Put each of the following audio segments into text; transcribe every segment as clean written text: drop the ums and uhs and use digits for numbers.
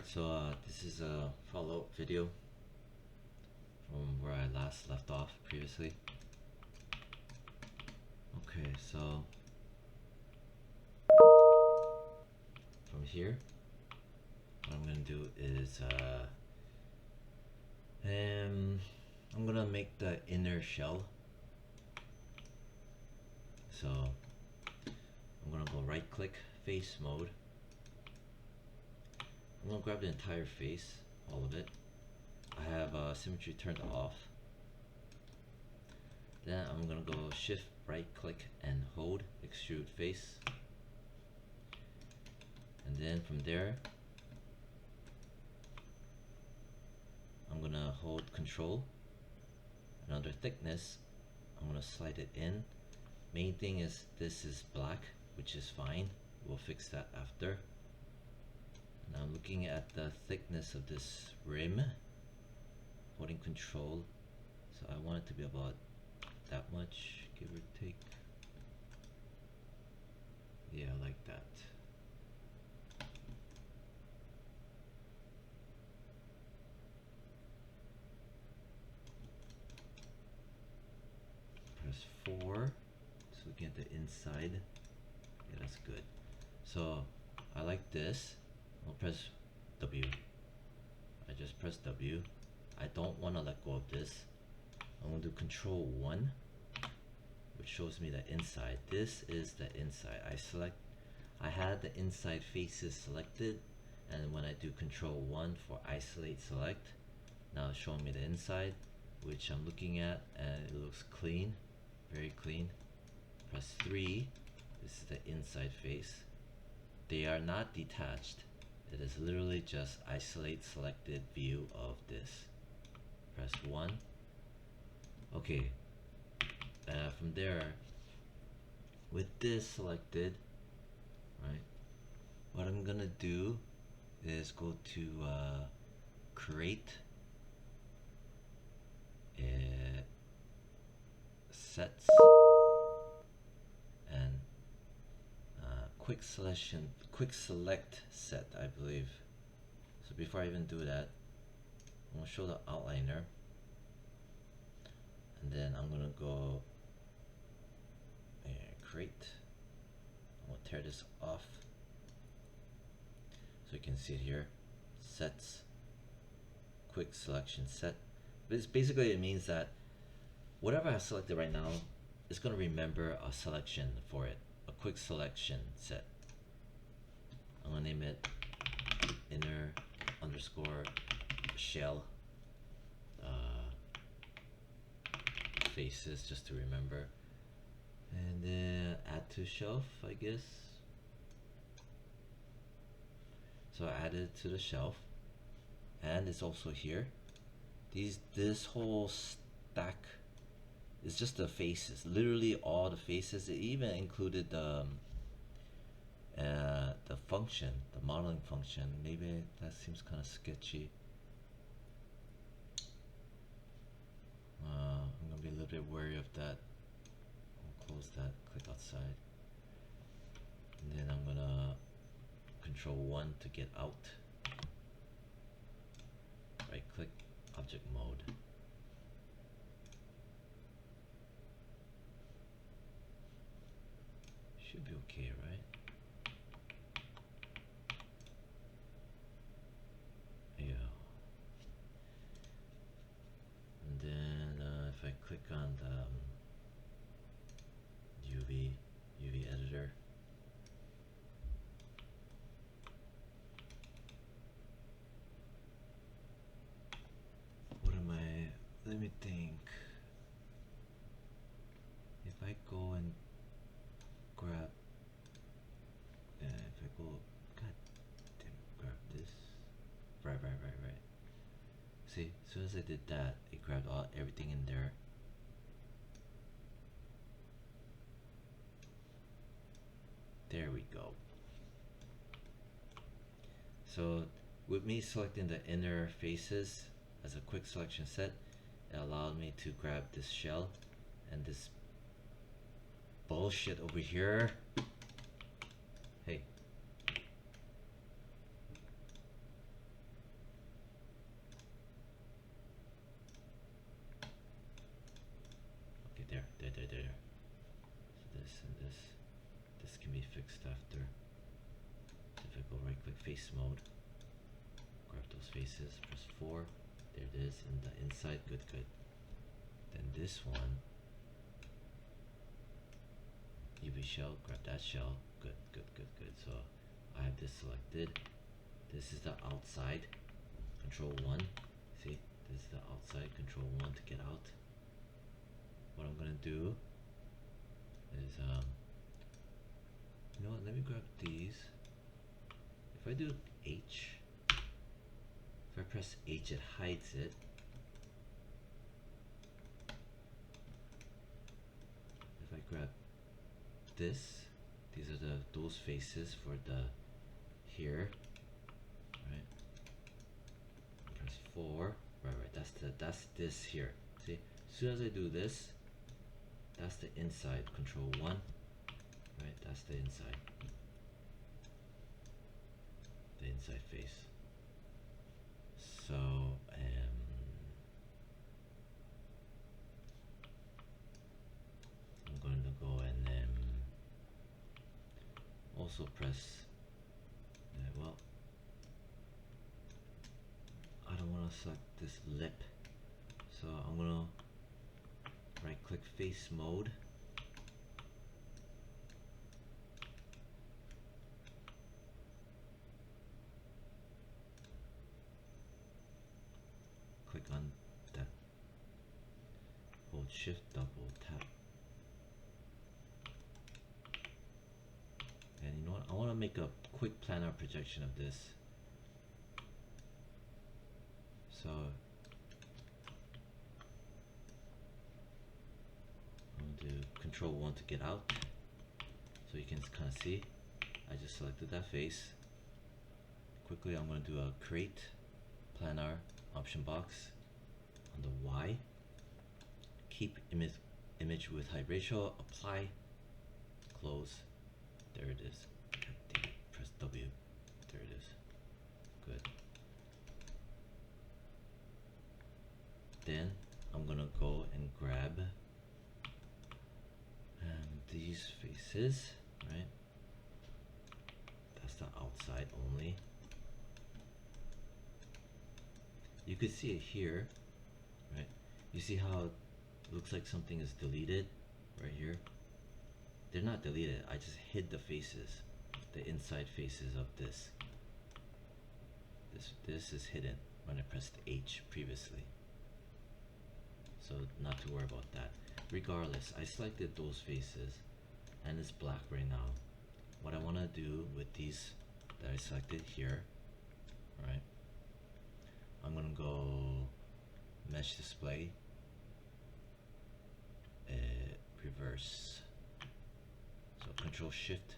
Alright, so this is a follow-up video from where I last left off previously. Okay, so from here, what I'm gonna do is I'm gonna make the inner shell. So I'm gonna go right click, face mode. I'm gonna grab the entire face, all of it. I have symmetry turned off. Then I'm gonna go shift right click and hold extrude face. And then from there, I'm gonna hold control and under thickness, I'm gonna slide it in. Main thing is this is black, which is fine. We'll fix that after. Now I'm looking at the thickness of this rim, holding control. So I want it to be about that much, give or take. Yeah, like that. Press 4. So looking at the inside. Yeah, that's good. So I like this. I'll press W. I just press W. I don't want to let go of this. I'm going to do Control 1, which shows me the inside. This is the inside. I had the inside faces selected, and when I do Control 1 for isolate select, now it's showing me the inside, which I'm looking at, and it looks clean, very clean. Press 3. This is the inside face. They are not detached. It is literally just isolate selected view of this. Press 1. Okay. From there, with this selected, right, what I'm gonna do is go to create sets and quick select set, I believe. So before I even do that, I'm gonna show the outliner, and then I'm gonna go create. I'm gonna tear this off so you can see it here. Sets, quick selection set. But it's basically, it means that whatever I selected right now, it's gonna remember a selection for it, a quick selection set. I'm gonna name it inner underscore shell faces, just to remember. And then add to shelf, I guess. So I added it to the shelf, and it's also here. This whole stack is just the faces, literally all the faces. It even included the function, the modeling function. Maybe that seems kind of sketchy. I'm gonna be a little bit wary of that. I'll close that, click outside, and then I'm gonna Control 1 to get out. Right click, object mode. Should be okay, right? Yeah. And then if I click on the UV editor, what am I? Let me think. If I go and grab, if I go, god damn it, grab this. Right. See, as soon as I did that, it grabbed everything in there. There we go. So with me selecting the inner faces as a quick selection set, it allowed me to grab this shell and this bullshit over here. Hey, face mode. Grab those faces, press 4. There it is in the inside. Good, good. Then this one, UV shell, grab that shell. Good, good, good, good. So I have this selected. This is the outside. Control 1. See, this is the outside. Control 1 to get out. What I'm gonna do is, you know what? Let me grab these. If I do H, if I press H, it hides it. If I grab this, these are those faces for the here, right? Press 4, right. That's this here. See, as soon as I do this, that's the inside. Control 1, right? That's the inside. The inside face. So, I'm going to go and also press, well, I don't want to select this lip, so I'm going to right click face mode. Click on that, hold shift, double tap. And you know what, I want to make a quick planar projection of this. So I'm going to do Control 1 to get out, so you can kind of see. I just selected that face. Quickly, I'm going to do a create planar option box on the Y. Keep image with height ratio. Apply. Close. There it is. Press W. There it is. Good. Then I'm gonna go and grab these faces, right? That's the outside only. You could see it here, right? You see how it looks like something is deleted right here? They're not deleted. I just hid the faces, the inside faces of this. This is hidden when I pressed H previously. So not to worry about that. Regardless, I selected those faces and it's black right now. What I want to do with these that I selected here, right? I'm gonna go mesh display, reverse. So Control Shift,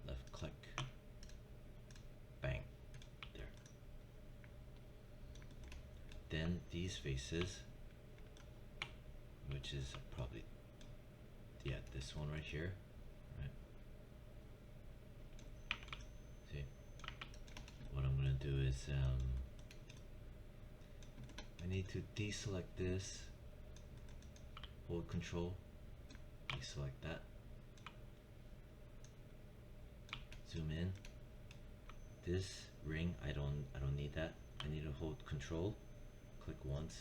left click, bang, there. Then these faces, which is probably, yeah, this one right here, right? See, what I'm gonna do is, I need to deselect this, hold Control, deselect that, zoom in. This ring, I don't need that. I need to hold Control, click once,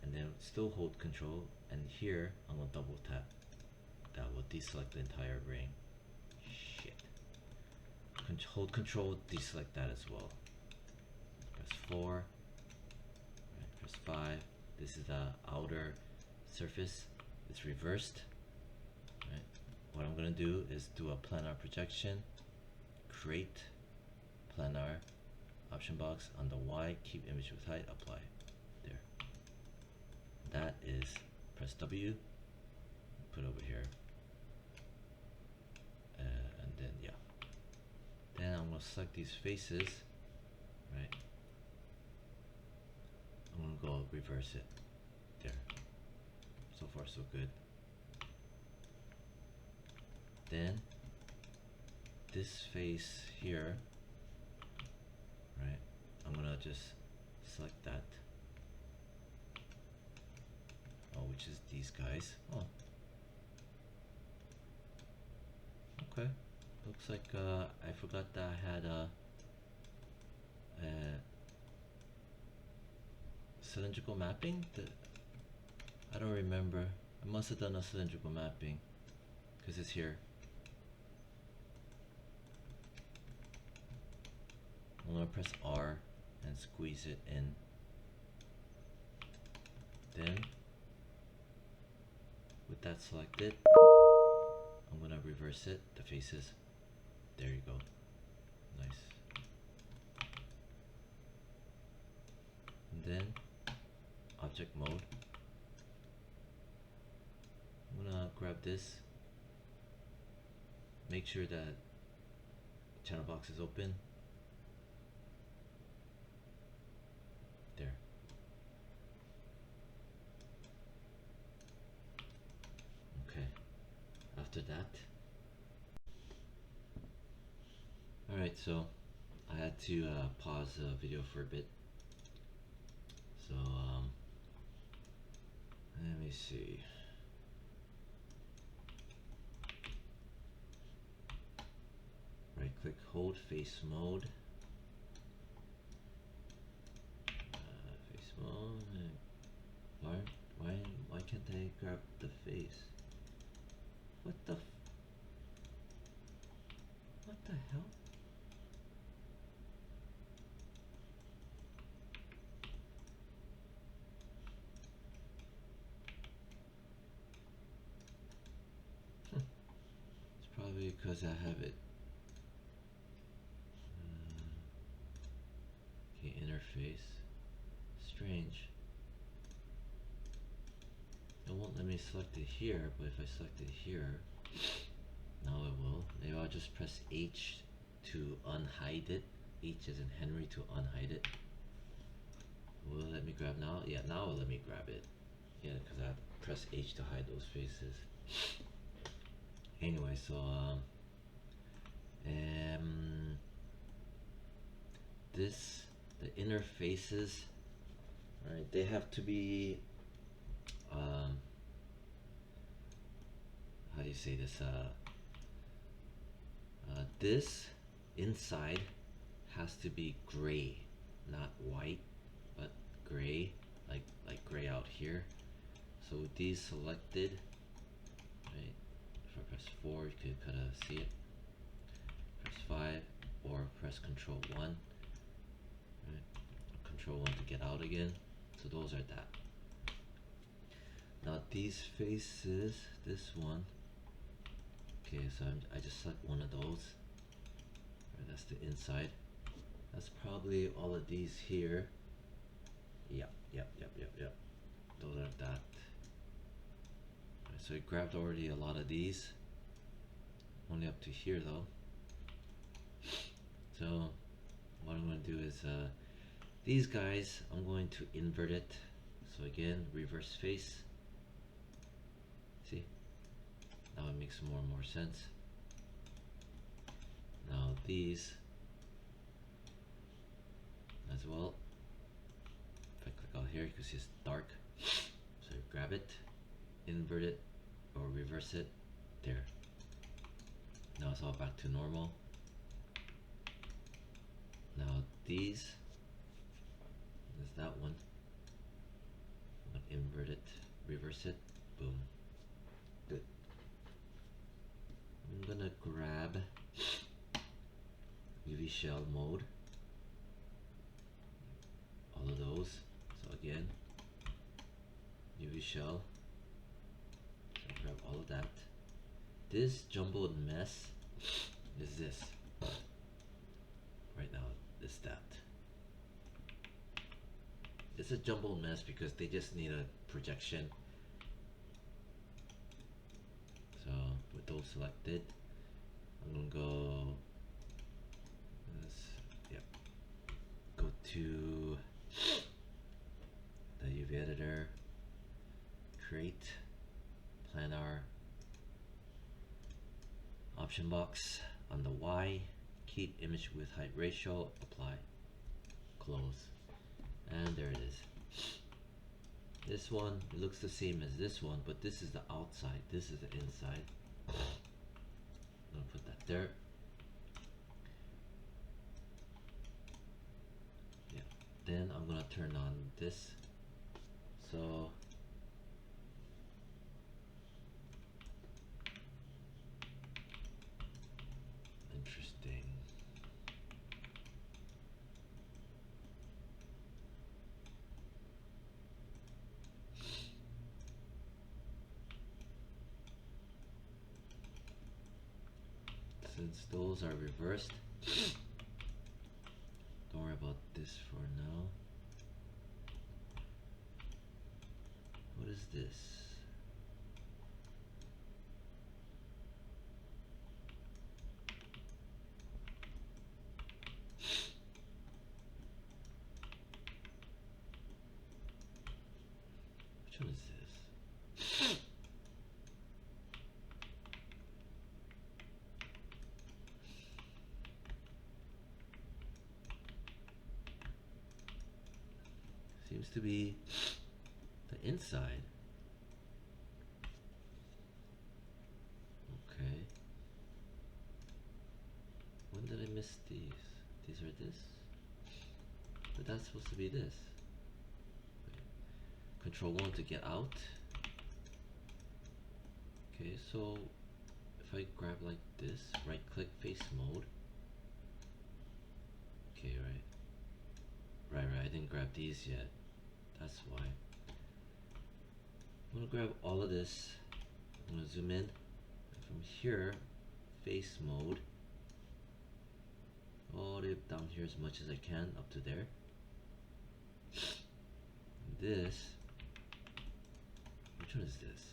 and then still hold Control, and here I'm gonna double tap. That will deselect the entire ring. Shit. Hold Control, deselect that as well. Press 4. Right, press 5. This is the outer surface. It's reversed. Right. What I'm gonna do is do a planar projection. Create planar option box on the Y. Keep image with height. Apply. There. That is, press W, put over here, and then yeah. Then I'm gonna select these faces, right? I'm gonna go reverse it. There. So far so good. Then this face here, right? I'm gonna just select that. Oh, which is these guys. Oh. Okay. Looks like I forgot that I had cylindrical mapping. I don't remember. I must have done a cylindrical mapping because it's here. I'm gonna press R and squeeze it in. Then, with that selected, I'm gonna reverse it, the faces. There you go. Nice. And then, object mode. I'm gonna grab this. Make sure that channel box is open. There. Okay. After that, alright, so I had to pause the video for a bit. So let me see. Right click, hold face mode. Face mode. Why can't I grab the face? What the hell? It's probably because I have it. Okay, interface. Strange. It won't let me select it here, but if I select it here, now it will. Maybe I'll just press H to unhide it. H as in Henry to unhide it. Will it let me grab now? Yeah, now it'll let me grab it. Yeah, because I have to press H to hide those faces. Anyway, so the inner faces, right? They have to be how do you say this? This inside has to be gray, not white, but gray, like gray out here. So with these selected, right? If I press 4, you could kind of see it. Press 5 or press Control 1. Right? Control 1 to get out again. So those are that. Now these faces, this one. Okay, so I just select one of those. Right, that's the inside. That's probably all of these here. Yep. Those are that. Right, so I grabbed already a lot of these. Only up to here though. So what I'm going to do is these guys, I'm going to invert it. So again, reverse face. See? Now it makes more and more sense. Now these as well. If I click out here, you can see it's dark. So you grab it, invert it, or reverse it. There. Now it's all back to normal. Now these, there's that one. I'm gonna invert it, reverse it, boom. Good. I'm gonna grab UV shell mode. All of those. So again, UV shell. So grab all of that. This jumbled mess is this. Right now, it's that. It's a jumbled mess because they just need a projection. So with those selected, I'm gonna go. Go to the UV editor, create, planar, option box on the Y, keep image width height ratio, apply, close, and there it is. This one, it looks the same as this one, but this is the outside, this is the inside. I'm gonna put that there. then I'm gonna turn on this. So interesting. Since those are reversed, don't worry about this for now. What is this? Which one is this? Seems to be the inside. Okay. When did I miss these? These are this? But that's supposed to be this. Control 1 to get out. Okay, so if I grab like this, right click face mode. Okay, right, I didn't grab these yet. That's why. I'm gonna grab all of this. I'm gonna zoom in. And from here, face mode. All the way down here as much as I can, up to there. And this, which one is this?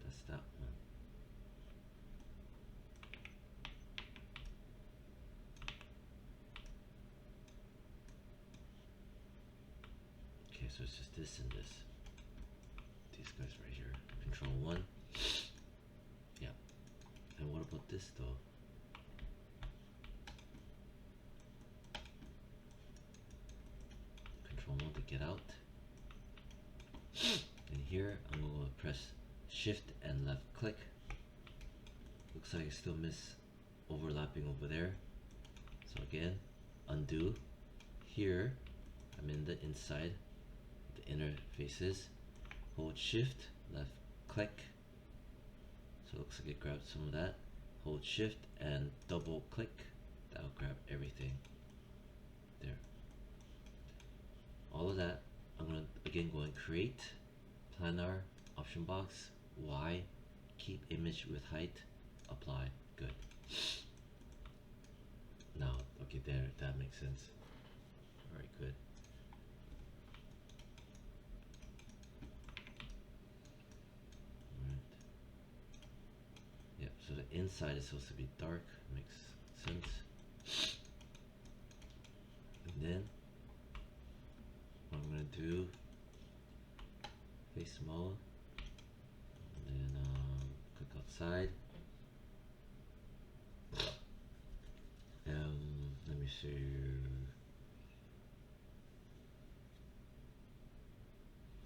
That's that one. Okay, so it's just this and this. These guys right here. Control 1. Yeah. And what about this though? Control 1 to get out. And here I'm going to press shift and left click. Looks like I still miss overlapping over there. So again, undo. Here I'm in the inside, the inner faces. Hold shift, left click. So it looks like it grabbed some of that. Hold shift and double click. That'll grab everything. There. All of that, I'm gonna again go and create, planar, option box, Y, keep image with height, apply, good. Now, okay, there, that makes sense. Alright, good. Alright. Yep, so the inside is supposed to be dark, makes sense. And then, what I'm gonna do, face mode, and then click outside. Let me see.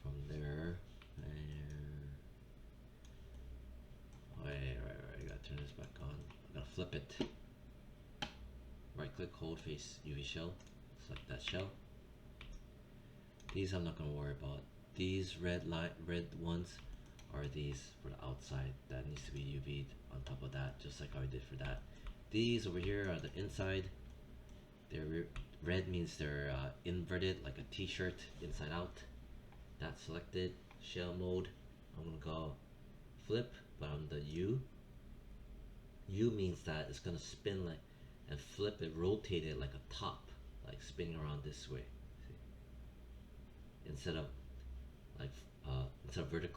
From there, right, I gotta turn this back on. I gotta flip it. Right click, hold face UV shell, select that shell. These I'm not gonna worry about. These red ones are these for the outside. That needs to be UV'd on top of that, just like how I did for that. These over here are the inside. They're red means they're inverted, like a t-shirt, inside out. That's selected. Shell mode, I'm gonna go flip, but on the U. U means that it's gonna spin like and flip it, rotate it like a top, like spinning around this way. See? Instead of vertically.